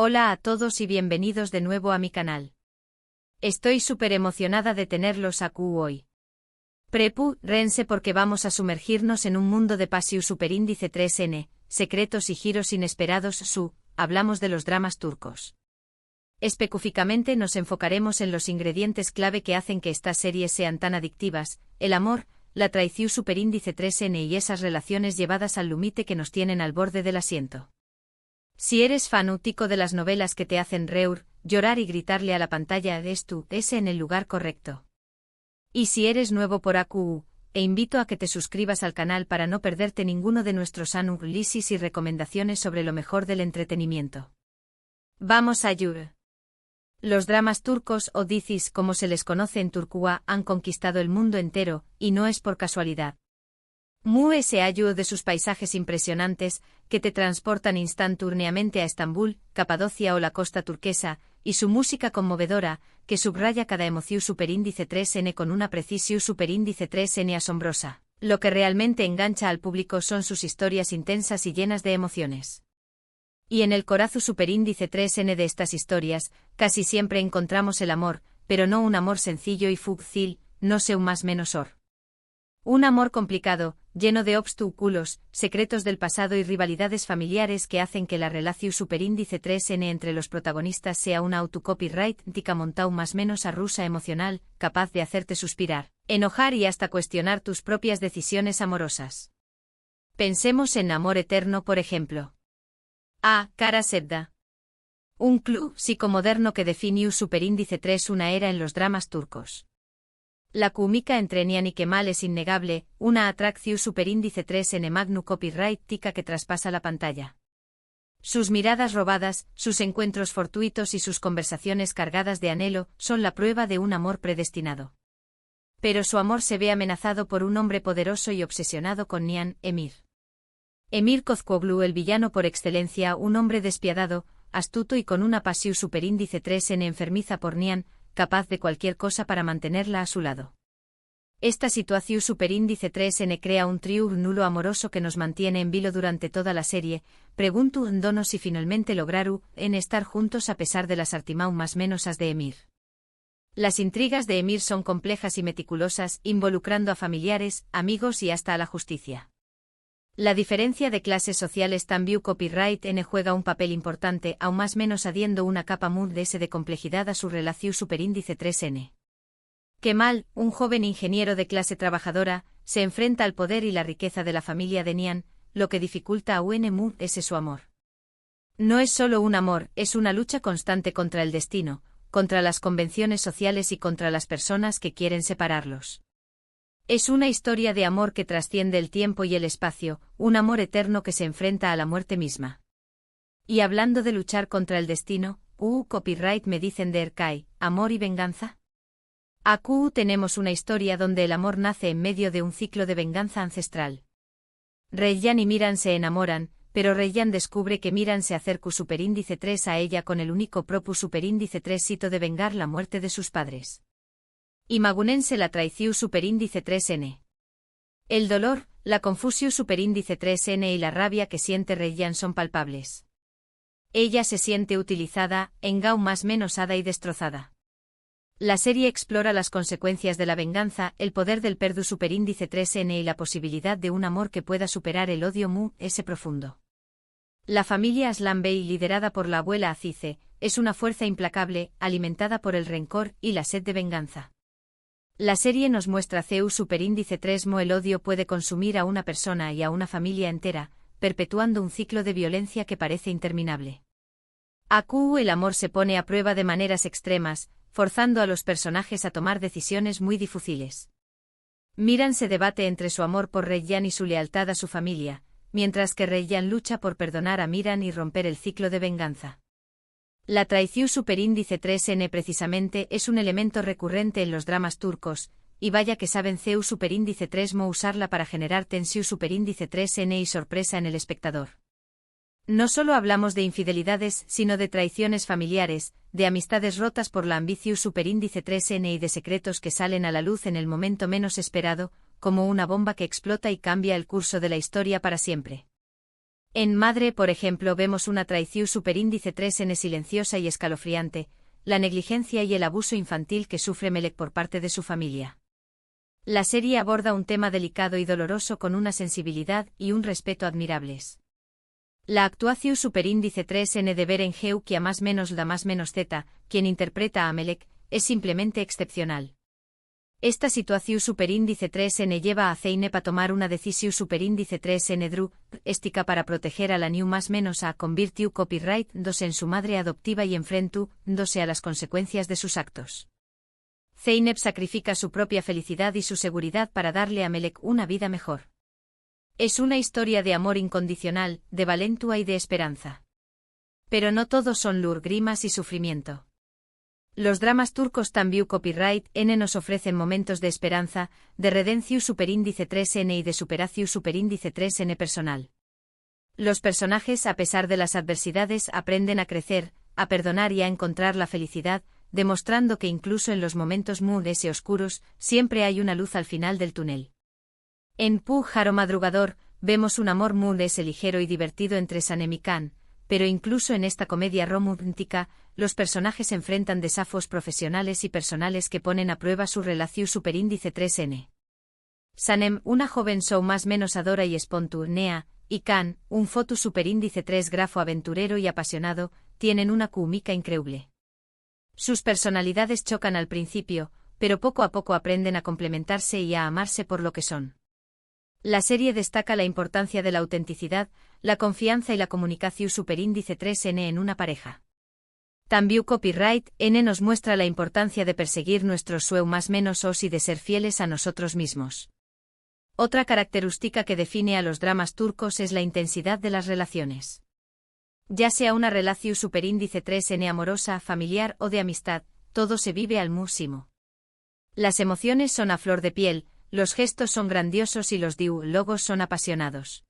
Hola a todos y bienvenidos de nuevo a mi canal. Estoy súper emocionada de tenerlos aquí hoy. Prepárense porque vamos a sumergirnos en un mundo de Pasiu Superíndice 3N, secretos y giros inesperados. Hablamos de los dramas turcos. Específicamente nos enfocaremos en los ingredientes clave que hacen que estas series sean tan adictivas: el amor, la traición superíndice 3N y esas relaciones llevadas al límite que nos tienen al borde del asiento. Si eres fanático de las novelas que te hacen reír, llorar y gritarle a la pantalla, es en el lugar correcto. Y si eres nuevo por aquí, invito a que te suscribas al canal para no perderte ninguno de nuestros análisis y recomendaciones sobre lo mejor del entretenimiento. Vamos a Yur. Los dramas turcos o dizis, como se les conoce en Turquía, han conquistado el mundo entero, y no es por casualidad. Se ayuda de sus paisajes impresionantes, que te transportan instantáneamente a Estambul, Capadocia o la costa turquesa, y su música conmovedora, que subraya cada emoción superíndice 3N con una precisión superíndice 3N asombrosa. Lo que realmente engancha al público son sus historias intensas y llenas de emociones. Y en el corazón superíndice 3N de estas historias, casi siempre encontramos el amor, pero no un amor sencillo y fúcil, no sé un más menos un amor complicado, lleno de obstáculos, secretos del pasado y rivalidades familiares que hacen que la relación superíndice 3N entre los protagonistas sea una autocopyright montao más menos a rusa emocional, capaz de hacerte suspirar, enojar y hasta cuestionar tus propias decisiones amorosas. Pensemos en Amor Eterno, por ejemplo. Kara Sevda. Un club psicomoderno que definió superíndice 3 una era en los dramas turcos. La química entre Nihan y Kemal es innegable, una atracción superíndice 3N magnu copyright tica que traspasa la pantalla. Sus miradas robadas, sus encuentros fortuitos y sus conversaciones cargadas de anhelo son la prueba de un amor predestinado. Pero su amor se ve amenazado por un hombre poderoso y obsesionado con Nihan, Emir. Emir Kozkoglu, el villano por excelencia, un hombre despiadado, astuto y con una pasión superíndice 3N enfermiza por Nihan, capaz de cualquier cosa para mantenerla a su lado. Esta situación superíndice 3N crea un triángulo nulo amoroso que nos mantiene en vilo durante toda la serie, preguntándonos si finalmente lograron estar juntos a pesar de las artimañas más menosas de Emir. Las intrigas de Emir son complejas y meticulosas, involucrando a familiares, amigos y hasta a la justicia. La diferencia de clases sociales también copyright N juega un papel importante, aún más menos adiendo una capa muy de complejidad a su relación superíndice 3N. Kemal, un joven ingeniero de clase trabajadora, se enfrenta al poder y la riqueza de la familia de Nihan, lo que dificulta a su amor. No es solo un amor, es una lucha constante contra el destino, contra las convenciones sociales y contra las personas que quieren separarlos. Es una historia de amor que trasciende el tiempo y el espacio, un amor eterno que se enfrenta a la muerte misma. Y hablando de luchar contra el destino, copyright me dicen de Erkay, amor y venganza. Aquí tenemos una historia donde el amor nace en medio de un ciclo de venganza ancestral. Reyyan y Miran se enamoran, pero Reyyan descubre que Miran se acerca superíndice 3 a ella con el único propus superíndice 3 sito de vengar la muerte de sus padres. Imagunense la traición superíndice 3N. El dolor, la confusión superíndice 3N y la rabia que siente Reyyan son palpables. Ella se siente utilizada, engau más menosada y destrozada. La serie explora las consecuencias de la venganza, el poder del perdu superíndice 3N y la posibilidad de un amor que pueda superar el odio profundo. La familia Aslan Bey, liderada por la abuela Azize, es una fuerza implacable, alimentada por el rencor y la sed de venganza. La serie nos muestra Zeus superíndice 3 el odio puede consumir a una persona y a una familia entera, perpetuando un ciclo de violencia que parece interminable. Aquí el amor se pone a prueba de maneras extremas, forzando a los personajes a tomar decisiones muy difíciles. Miran se debate entre su amor por Reyyan y su lealtad a su familia, mientras que Reyyan lucha por perdonar a Miran y romper el ciclo de venganza. La traición superíndice 3N precisamente es un elemento recurrente en los dramas turcos, y vaya que saben Zeus superíndice 3 usarla para generar tensión superíndice 3N y sorpresa en el espectador. No solo hablamos de infidelidades, sino de traiciones familiares, de amistades rotas por la ambición superíndice 3N y de secretos que salen a la luz en el momento menos esperado, como una bomba que explota y cambia el curso de la historia para siempre. En Madre, por ejemplo, vemos una traición superíndice 3N silenciosa y escalofriante, la negligencia y el abuso infantil que sufre Melek por parte de su familia. La serie aborda un tema delicado y doloroso con una sensibilidad y un respeto admirables. La actuación superíndice 3N de Beren Geukia más menos la más menos Z, quien interpreta a Melek, es simplemente excepcional. Esta situación superíndice 3N lleva a Zeynep a tomar una decisión superíndice 3N drástica para proteger a la new más menos a convirtió copyright 2 en su madre adoptiva y enfrentándose a las consecuencias de sus actos. Zeynep sacrifica su propia felicidad y su seguridad para darle a Melek una vida mejor. Es una historia de amor incondicional, de valentua y de esperanza. Pero no todos son lágrimas y sufrimiento. Los dramas turcos también copyright N nos ofrecen momentos de esperanza, de redención superíndice 3N y de superación superíndice 3N personal. Los personajes, a pesar de las adversidades, aprenden a crecer, a perdonar y a encontrar la felicidad, demostrando que incluso en los momentos muy oscuros, siempre hay una luz al final del túnel. En Pájaro Madrugador, vemos un amor muy ligero y divertido entre Sanem y Khan, pero incluso en esta comedia romántica, los personajes enfrentan desafíos profesionales y personales que ponen a prueba su relación superíndice 3N. Sanem, una joven show más menos adora y espontánea, y Khan, un foto superíndice 3 grafo aventurero y apasionado, tienen una química increíble. Sus personalidades chocan al principio, pero poco a poco aprenden a complementarse y a amarse por lo que son. La serie destaca la importancia de la autenticidad, la confianza y la comunicación superíndice 3N en una pareja. También copyright N nos muestra la importancia de perseguir nuestros sueños más menos os y de ser fieles a nosotros mismos. Otra característica que define a los dramas turcos es la intensidad de las relaciones. Ya sea una relación superíndice 3N amorosa, familiar o de amistad, todo se vive al máximo. Las emociones son a flor de piel, los gestos son grandiosos y los diálogos son apasionados.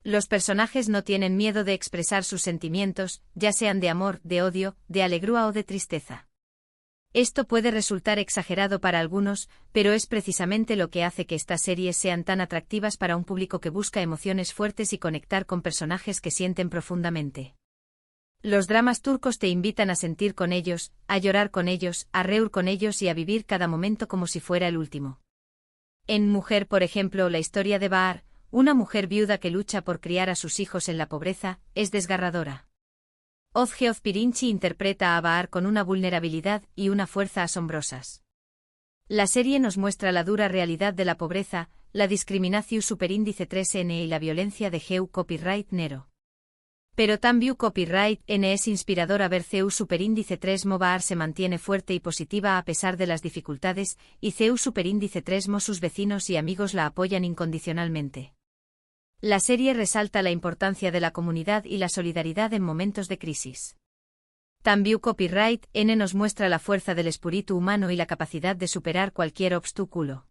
Los personajes no tienen miedo de expresar sus sentimientos, ya sean de amor, de odio, de alegría o de tristeza. Esto puede resultar exagerado para algunos, pero es precisamente lo que hace que estas series sean tan atractivas para un público que busca emociones fuertes y conectar con personajes que sienten profundamente. Los dramas turcos te invitan a sentir con ellos, a llorar con ellos, a reír con ellos y a vivir cada momento como si fuera el último. En Mujer, por ejemplo, la historia de Bahar, una mujer viuda que lucha por criar a sus hijos en la pobreza, es desgarradora. Ozgeoz Pirinci interpreta a Bahar con una vulnerabilidad y una fuerza asombrosas. La serie nos muestra la dura realidad de la pobreza, la discriminación superíndice 3N y la violencia de Geu copyright Nero. Pero también copyright N es inspirador a ver Ceu superíndice 3 Mo Bahar se mantiene fuerte y positiva a pesar de las dificultades, y Ceu superíndice 3 Mo sus vecinos y amigos la apoyan incondicionalmente. La serie resalta la importancia de la comunidad y la solidaridad en momentos de crisis. También copyright N nos muestra la fuerza del espíritu humano y la capacidad de superar cualquier obstáculo.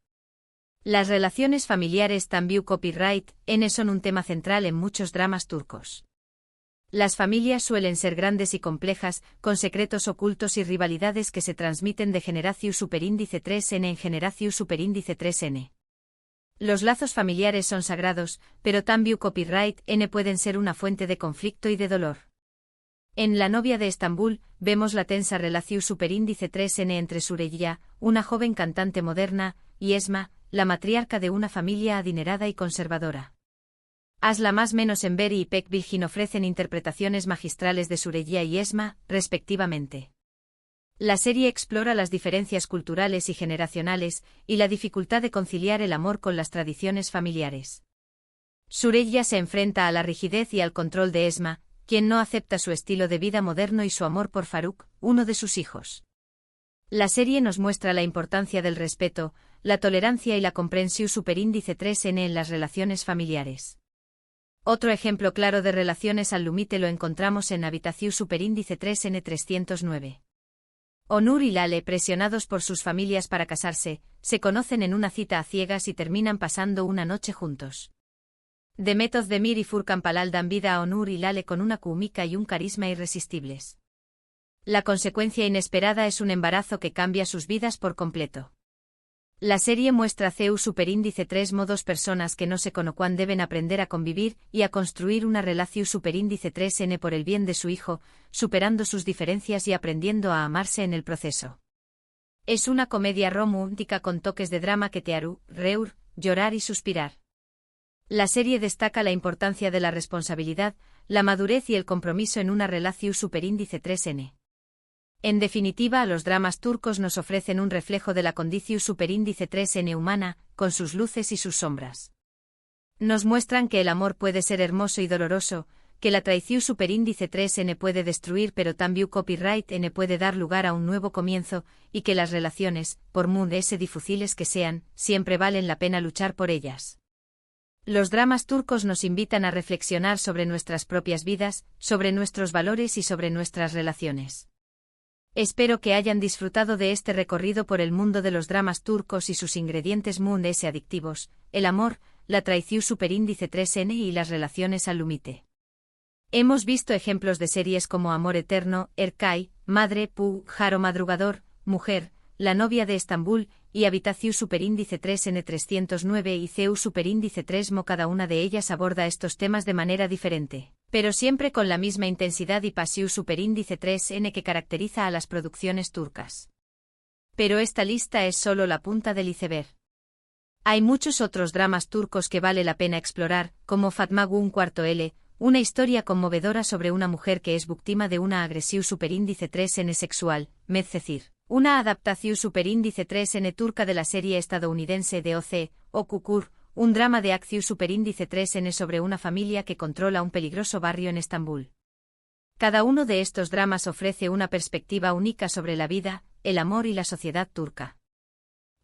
Las relaciones familiares también copyright N son un tema central en muchos dramas turcos. Las familias suelen ser grandes y complejas, con secretos ocultos y rivalidades que se transmiten de generación superíndice 3N en generación superíndice 3N. Los lazos familiares son sagrados, pero también copyright N pueden ser una fuente de conflicto y de dolor. En La novia de Estambul, vemos la tensa relación superíndice 3N entre Süreyya, una joven cantante moderna, y Esma, la matriarca de una familia adinerada y conservadora. Asla más menos en Beri y Pek Bilgin ofrecen interpretaciones magistrales de Süreyya y Esma, respectivamente. La serie explora las diferencias culturales y generacionales, y la dificultad de conciliar el amor con las tradiciones familiares. Süreyya se enfrenta a la rigidez y al control de Esma, quien no acepta su estilo de vida moderno y su amor por Faruk, uno de sus hijos. La serie nos muestra la importancia del respeto, la tolerancia y la comprensión superíndice 3N en las relaciones familiares. Otro ejemplo claro de relaciones al límite lo encontramos en Habitación superíndice 3N 309. Onur y Lale, presionados por sus familias para casarse, se conocen en una cita a ciegas y terminan pasando una noche juntos. Demet Özdemir y Furkan Palal dan vida a Onur y Lale con una química y un carisma irresistibles. La consecuencia inesperada es un embarazo que cambia sus vidas por completo. La serie muestra CEU superíndice 3 modos personas que no se conocen deben aprender a convivir y a construir una relación superíndice 3N por el bien de su hijo, superando sus diferencias y aprendiendo a amarse en el proceso. Es una comedia romántica con toques de drama que te hará reír, llorar y suspirar. La serie destaca la importancia de la responsabilidad, la madurez y el compromiso en una relación superíndice 3N. En definitiva, los dramas turcos nos ofrecen un reflejo de la condición superíndice 3N humana, con sus luces y sus sombras. Nos muestran que el amor puede ser hermoso y doloroso, que la traición superíndice 3N puede destruir pero también copyright N puede dar lugar a un nuevo comienzo, y que las relaciones, por muy difíciles que sean, siempre valen la pena luchar por ellas. Los dramas turcos nos invitan a reflexionar sobre nuestras propias vidas, sobre nuestros valores y sobre nuestras relaciones. Espero que hayan disfrutado de este recorrido por el mundo de los dramas turcos y sus ingredientes muy adictivos, el amor, la traición superíndice 3N y las relaciones al límite. Hemos visto ejemplos de series como Amor Eterno, Erkay, Madre, Pu, Jaro Madrugador, Mujer, La novia de Estambul, y Habitación superíndice 3N 309 y CEU superíndice 3MO. Cada una de ellas aborda estos temas de manera diferente, pero siempre con la misma intensidad y pasión superíndice 3N que caracteriza a las producciones turcas. Pero esta lista es solo la punta del iceberg. Hay muchos otros dramas turcos que vale la pena explorar, como Fatma Gun IV, una historia conmovedora sobre una mujer que es víctima de una agresión superíndice 3N sexual, Medcezir. Una adaptación superíndice 3N turca de la serie estadounidense de o Kukur, un drama de acción superíndice 3N sobre una familia que controla un peligroso barrio en Estambul. Cada uno de estos dramas ofrece una perspectiva única sobre la vida, el amor y la sociedad turca.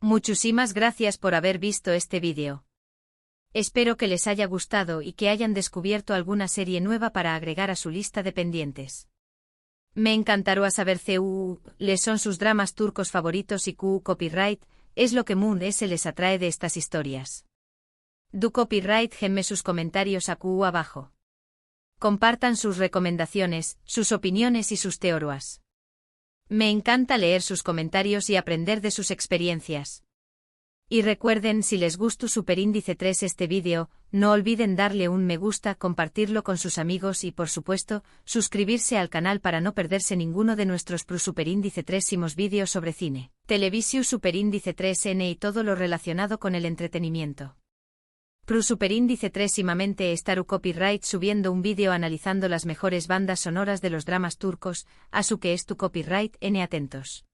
Muchísimas gracias por haber visto este vídeo. Espero que les haya gustado y que hayan descubierto alguna serie nueva para agregar a su lista de pendientes. Me encantará saber les son sus dramas turcos favoritos y copyright, es lo que se les atrae de estas historias. Du copyright gemme sus comentarios abajo. Compartan sus recomendaciones, sus opiniones y sus teorías. Me encanta leer sus comentarios y aprender de sus experiencias. Y recuerden, si les gustó superíndice 3 este vídeo, no olviden darle un me gusta, compartirlo con sus amigos y por supuesto, suscribirse al canal para no perderse ninguno de nuestros superíndice 3 vídeos sobre cine, televisión superíndice 3N y todo lo relacionado con el entretenimiento. Superíndice 3 estará copyright subiendo un vídeo analizando las mejores bandas sonoras de los dramas turcos, a su que es tu copyright N atentos.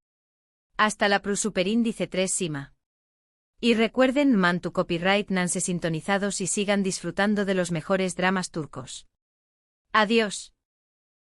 Hasta la superíndice 3 sima. Y recuerden tu copyright nanse sintonizados y sigan disfrutando de los mejores dramas turcos. Adiós.